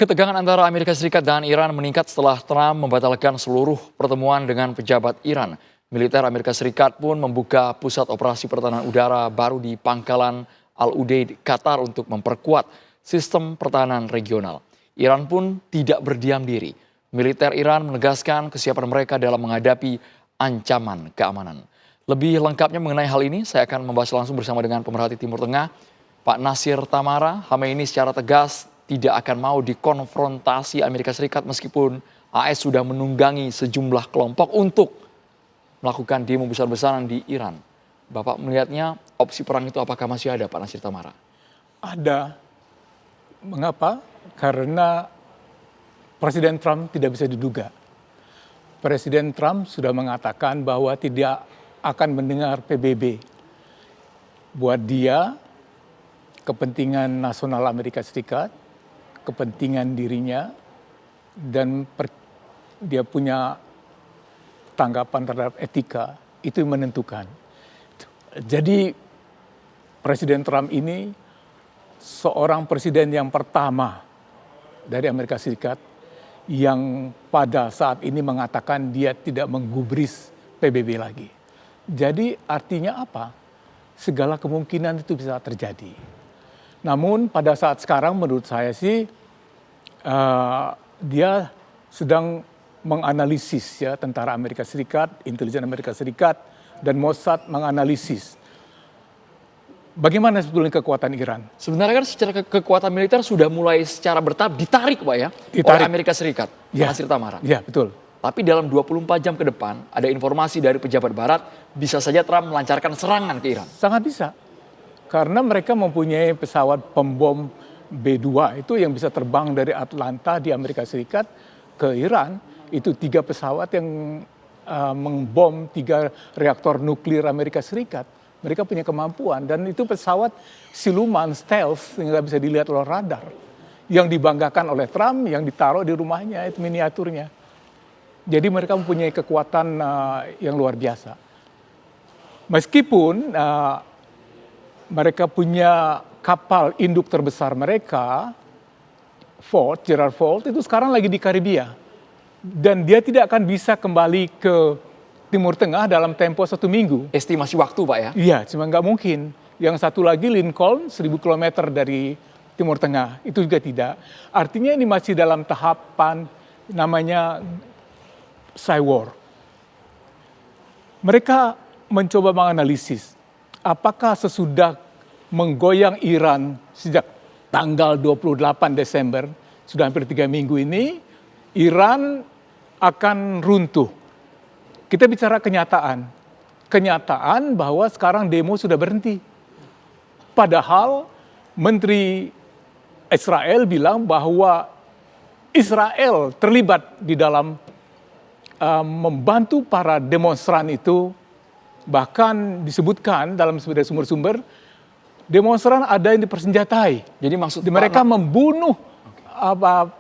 Ketegangan antara Amerika Serikat dan Iran meningkat setelah Trump membatalkan seluruh pertemuan dengan pejabat Iran. Militer Amerika Serikat pun membuka pusat operasi pertahanan udara baru di Pangkalan Al-Udeid, Qatar untuk memperkuat sistem pertahanan regional. Iran pun tidak berdiam diri. Militer Iran menegaskan kesiapan mereka dalam menghadapi ancaman keamanan. Lebih lengkapnya mengenai hal ini, saya akan membahas langsung bersama dengan pemerhati Timur Tengah, Pak Nasir Tamara. Khamenei secara tegas tidak akan mau dikonfrontasi Amerika Serikat meskipun AS sudah menunggangi sejumlah kelompok untuk melakukan demo besar-besaran di Iran. Bapak melihatnya opsi perang itu apakah masih ada, Pak Nasir Tamara? Ada. Mengapa? Karena Presiden Trump tidak bisa diduga. Presiden Trump sudah mengatakan bahwa tidak akan mendengar PBB. Buat dia, kepentingan nasional Amerika Serikat, kepentingan dirinya, dan dia punya tanggapan terhadap etika, itu menentukan. Jadi Presiden Trump ini seorang presiden yang pertama dari Amerika Serikat yang pada saat ini mengatakan dia tidak menggubris PBB lagi. Jadi artinya apa? Segala kemungkinan itu bisa terjadi. Namun pada saat sekarang menurut saya sih dia sedang menganalisis ya, tentara Amerika Serikat, intelijen Amerika Serikat, dan Mossad menganalisis bagaimana sebetulnya kekuatan Iran. Sebenarnya kan secara kekuatan militer sudah mulai secara bertahap ditarik, Pak ya, oleh Amerika Serikat, ya, Nasir Tamara. Ya, betul. Tapi dalam 24 jam ke depan ada informasi dari pejabat barat bisa saja Trump melancarkan serangan ke Iran. Sangat bisa. Karena mereka mempunyai pesawat pembom B-2 itu yang bisa terbang dari Atlanta di Amerika Serikat ke Iran. Itu 3 pesawat yang membom 3 reaktor nuklir Amerika Serikat. Mereka punya kemampuan dan itu pesawat siluman stealth yang nggak bisa dilihat oleh radar. Yang dibanggakan oleh Trump, yang ditaruh di rumahnya, itu miniaturnya. Jadi mereka mempunyai kekuatan yang luar biasa. Meskipun mereka punya kapal induk terbesar mereka, Gerald Ford, itu sekarang lagi di Karibia. Dan dia tidak akan bisa kembali ke Timur Tengah dalam tempo 1 minggu. Estimasi waktu, Pak ya? Iya, cuma nggak mungkin. Yang satu lagi Lincoln, 1000 km dari Timur Tengah, itu juga tidak. Artinya ini masih dalam tahapan namanya Cywar. Mereka mencoba menganalisis apakah sesudah menggoyang Iran sejak tanggal 28 Desember, sudah hampir 3 minggu ini, Iran akan runtuh. Kita bicara kenyataan. Kenyataan bahwa sekarang demo sudah berhenti. Padahal Menteri Israel bilang bahwa Israel terlibat di dalam membantu para demonstran itu. Bahkan disebutkan dalam sumber-sumber, demonstran ada yang dipersenjatai. Jadi maksud mereka membunuh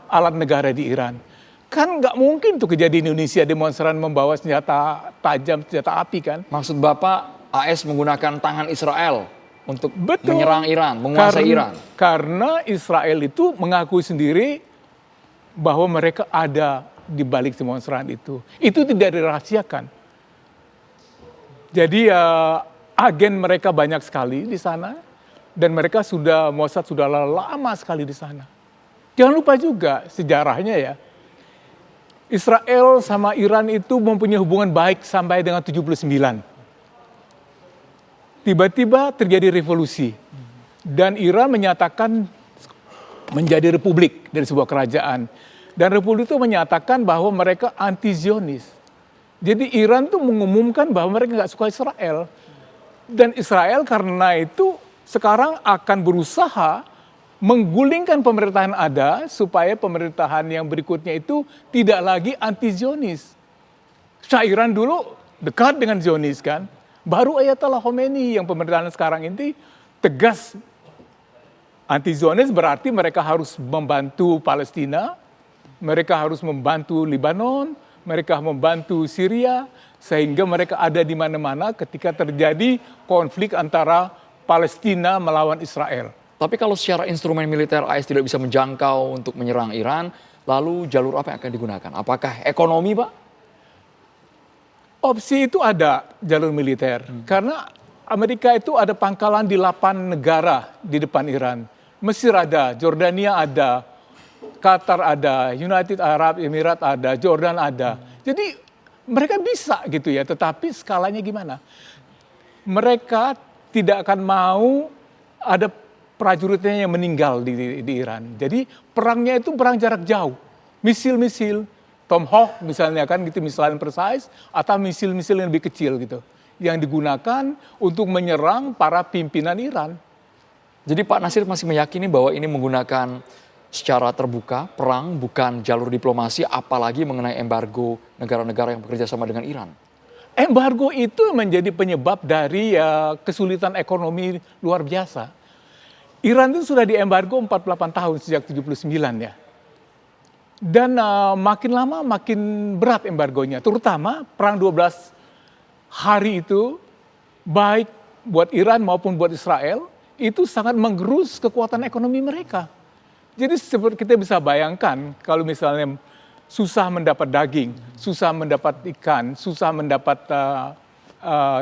alat negara di Iran. Kan nggak mungkin tuh kejadian di Indonesia demonstran membawa senjata tajam, senjata api kan. Maksud Bapak AS menggunakan tangan Israel untuk menyerang Iran, menguasai Iran. Karena Israel itu mengakui sendiri bahwa mereka ada di balik demonstran itu. Itu tidak dirahasiakan. Jadi agen mereka banyak sekali di sana dan mereka Mossad sudah lama sekali di sana. Jangan lupa juga sejarahnya ya. Israel sama Iran itu mempunyai hubungan baik sampai dengan 79. Tiba-tiba terjadi revolusi dan Iran menyatakan menjadi republik dari sebuah kerajaan. Dan republik itu menyatakan bahwa mereka anti-Zionis. Jadi Iran tuh mengumumkan bahwa mereka nggak suka Israel. Dan Israel karena itu sekarang akan berusaha menggulingkan pemerintahan ada supaya pemerintahan yang berikutnya itu tidak lagi anti-Zionis. Iran dulu dekat dengan Zionis kan. Baru Ayatollah Khomeini yang pemerintahan sekarang ini tegas anti-Zionis, berarti mereka harus membantu Palestina, mereka harus membantu Lebanon, mereka membantu Syria, sehingga mereka ada di mana-mana ketika terjadi konflik antara Palestina melawan Israel. Tapi kalau secara instrumen militer AS tidak bisa menjangkau untuk menyerang Iran, lalu jalur apa yang akan digunakan? Apakah ekonomi, Pak? Opsi itu ada jalur militer. Karena Amerika itu ada pangkalan di 8 negara di depan Iran. Mesir ada, Jordania ada, Qatar ada, United Arab Emirates ada, Jordan ada. Jadi mereka bisa gitu ya, tetapi skalanya gimana? Mereka tidak akan mau ada prajuritnya yang meninggal di Iran. Jadi perangnya itu perang jarak jauh. Misil-misil, Tomahawk misalnya kan gitu, misalnya precise, atau misil-misil yang lebih kecil gitu. Yang digunakan untuk menyerang para pimpinan Iran. Jadi Pak Nasir masih meyakini bahwa ini menggunakan secara terbuka, perang bukan jalur diplomasi, apalagi mengenai embargo negara-negara yang bekerja sama dengan Iran. Embargo itu menjadi penyebab dari kesulitan ekonomi luar biasa. Iran itu sudah diembargo 48 tahun sejak 79 ya. Dan makin lama makin berat embargonya, terutama perang 12 hari itu baik buat Iran maupun buat Israel itu sangat menggerus kekuatan ekonomi mereka. Jadi seperti kita bisa bayangkan kalau misalnya susah mendapat daging, susah mendapat ikan, susah mendapat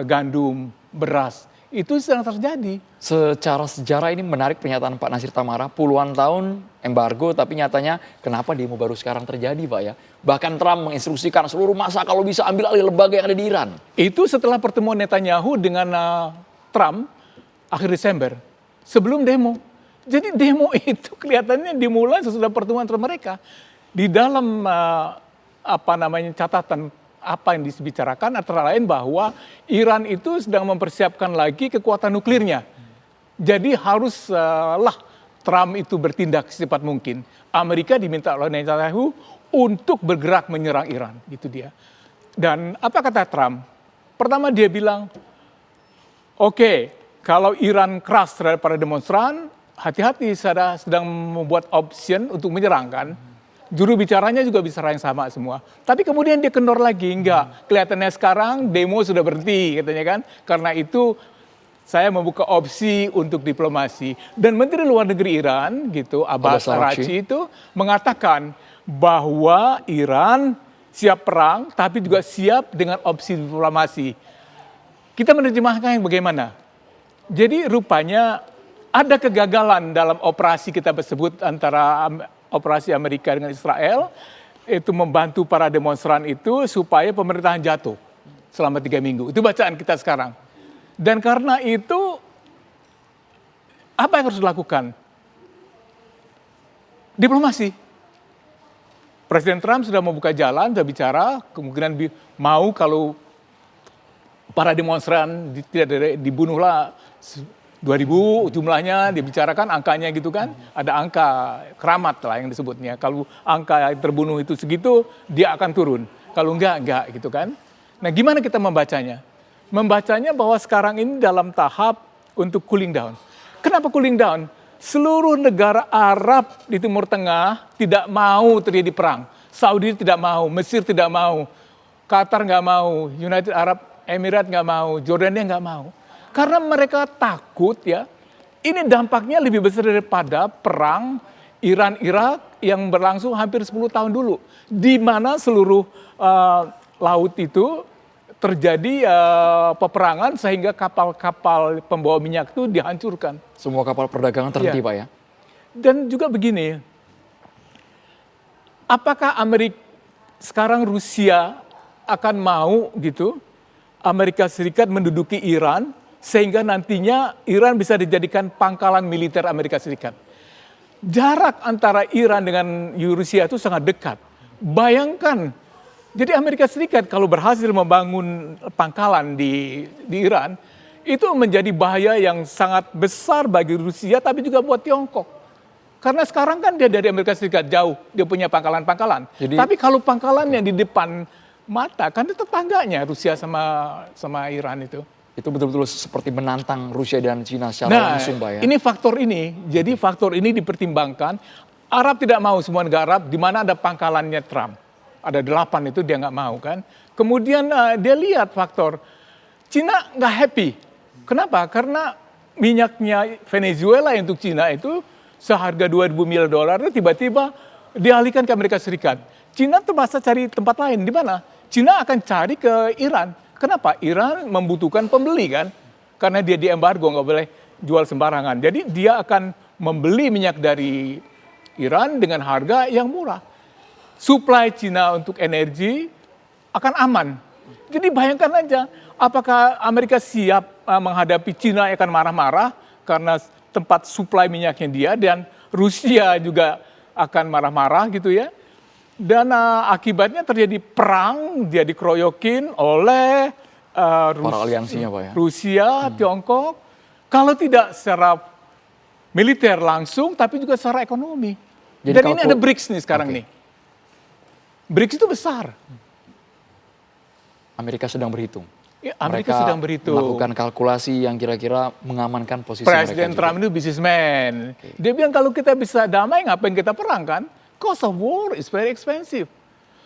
gandum, beras, itu sedang terjadi. Secara sejarah ini menarik pernyataan Pak Nasir Tamara, puluhan tahun embargo tapi nyatanya kenapa demo baru sekarang terjadi, Pak ya? Bahkan Trump menginstruksikan seluruh massa kalau bisa ambil alih lembaga yang ada di Iran. Itu setelah pertemuan Netanyahu dengan Trump akhir Desember, sebelum demo. Jadi demo itu kelihatannya dimulai sesudah pertemuan antara mereka. Di dalam catatan apa yang dibicarakan antara lain bahwa Iran itu sedang mempersiapkan lagi kekuatan nuklirnya. Jadi haruslah Trump itu bertindak secepat mungkin. Amerika diminta oleh Netanyahu untuk bergerak menyerang Iran, gitu dia. Dan apa kata Trump? Pertama dia bilang, oke, kalau Iran keras terhadap para demonstran, hati-hati, saya sedang membuat option untuk menyerang kan. Juru bicaranya juga bicara yang sama semua. Tapi kemudian dia kendor lagi, enggak. Kelihatannya sekarang demo sudah berhenti katanya kan. Karena itu saya membuka opsi untuk diplomasi. Dan Menteri Luar Negeri Iran gitu, Abbas Araghchi itu mengatakan bahwa Iran siap perang tapi juga siap dengan opsi diplomasi. Kita menerjemahkan yang bagaimana? Jadi rupanya ada kegagalan dalam operasi kita sebut antara operasi Amerika dengan Israel, itu membantu para demonstran itu supaya pemerintahan jatuh selama 3 minggu. Itu bacaan kita sekarang. Dan karena itu, apa yang harus dilakukan? Diplomasi. Presiden Trump sudah membuka jalan, sudah bicara, kemungkinan mau kalau para demonstran tidak dibunuhlah 2.000 jumlahnya, dibicarakan angkanya gitu kan. Ada angka keramat lah yang disebutnya. Kalau angka yang terbunuh itu segitu, dia akan turun. Kalau enggak gitu kan. Nah gimana kita membacanya? Membacanya bahwa sekarang ini dalam tahap untuk cooling down. Kenapa cooling down? Seluruh negara Arab di Timur Tengah tidak mau terjadi perang. Saudi tidak mau, Mesir tidak mau, Qatar nggak mau, United Arab Emirates nggak mau, Jordania nggak mau. Karena mereka takut ya, ini dampaknya lebih besar daripada perang Iran-Irak yang berlangsung hampir 10 tahun dulu. Di mana seluruh laut itu terjadi peperangan sehingga kapal-kapal pembawa minyak itu dihancurkan. Semua kapal perdagangan terhenti, Ya. Pak ya? Dan juga begini, apakah sekarang Rusia akan mau gitu, Amerika Serikat menduduki Iran, sehingga nantinya Iran bisa dijadikan pangkalan militer Amerika Serikat. Jarak antara Iran dengan Rusia itu sangat dekat. Bayangkan, jadi Amerika Serikat kalau berhasil membangun pangkalan di Iran, itu menjadi bahaya yang sangat besar bagi Rusia, tapi juga buat Tiongkok. Karena sekarang kan dia dari Amerika Serikat jauh, dia punya pangkalan-pangkalan. Tapi kalau pangkalannya di depan mata, kan itu tetangganya Rusia sama Iran itu. Itu betul-betul seperti menantang Rusia dan Cina secara langsung, Pak ya? Ini faktor ini, jadi faktor ini dipertimbangkan. Arab tidak mau, semua negara Arab, di mana ada pangkalannya Trump. Ada 8 itu dia nggak mau kan. Kemudian dia lihat faktor, Cina nggak happy. Kenapa? Karena minyaknya Venezuela untuk Cina itu seharga 2.000 miliar dolar tiba-tiba dialihkan ke Amerika Serikat. Cina terpaksa cari tempat lain. Di mana? Cina akan cari ke Iran. Kenapa? Iran membutuhkan pembeli kan? Karena dia diembargo, nggak boleh jual sembarangan. Jadi dia akan membeli minyak dari Iran dengan harga yang murah. Supply Cina untuk energi akan aman. Jadi bayangkan aja, apakah Amerika siap menghadapi Cina yang akan marah-marah karena tempat suplai minyaknya dia, dan Rusia juga akan marah-marah gitu ya. Dan akibatnya terjadi perang, dia dikeroyokin oleh Para aliansinya, Pak ya. Rusia, Tiongkok. Kalau tidak secara militer langsung, tapi juga secara ekonomi. Jadi Dan ini ada BRICS nih sekarang nih. BRICS itu besar. Amerika sedang berhitung. Ya, Amerika Mereka sedang berhitung. melakukan kalkulasi yang kira-kira mengamankan posisi mereka Presiden juga. Trump itu businessman. Dia bilang kalau kita bisa damai, ngapain kita perang kan? Cost of war is very expensive.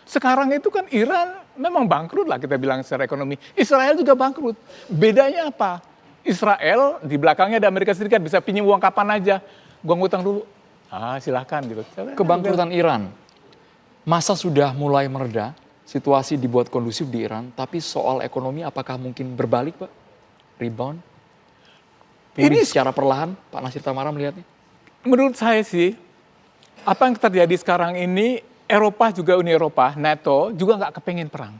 Sekarang itu kan Iran memang bangkrut lah kita bilang secara ekonomi. Israel juga bangkrut. Bedanya apa? Israel di belakangnya ada Amerika Serikat, bisa pinjam uang kapan aja. Gua ngutang dulu. Silahkan gitu. Kebangkrutan Iran, masa sudah mulai mereda, situasi dibuat kondusif di Iran, tapi soal ekonomi apakah mungkin berbalik, Pak? Rebound? Pulih secara perlahan, Pak Nasir Tamara melihatnya? Menurut saya sih, apa yang terjadi sekarang ini, Eropa juga Uni Eropa, NATO juga nggak kepengen perang.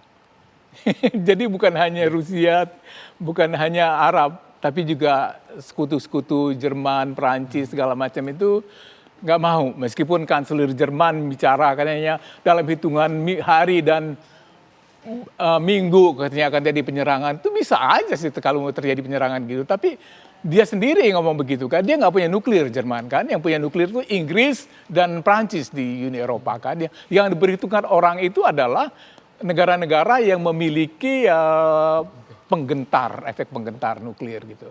Jadi bukan hanya Rusia, bukan hanya Arab, tapi juga sekutu-sekutu Jerman, Perancis, segala macam itu nggak mau. Meskipun kanselir Jerman bicara katanya dalam hitungan hari dan minggu katanya akan terjadi penyerangan. Itu bisa aja sih kalau mau terjadi penyerangan gitu. Tapi dia sendiri yang ngomong begitu kan. Dia nggak punya nuklir Jerman kan. Yang punya nuklir itu Inggris dan Prancis di Uni Eropa kan. Yang diperhitungkan orang itu adalah negara-negara yang memiliki efek penggentar nuklir gitu.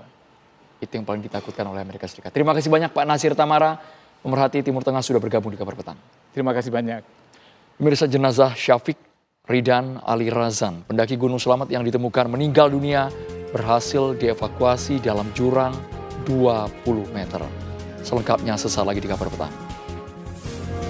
Itu yang paling ditakutkan oleh Amerika Serikat. Terima kasih banyak Pak Nasir Tamara, pemerhati Timur Tengah sudah bergabung di Kabar Petang. Terima kasih banyak. Pemirsa, jenazah Syafiq Ridan Ali Razan, pendaki Gunung Selamat yang ditemukan meninggal dunia, berhasil dievakuasi dalam jurang 20 meter. Selengkapnya sesaat lagi di Kabar Petang.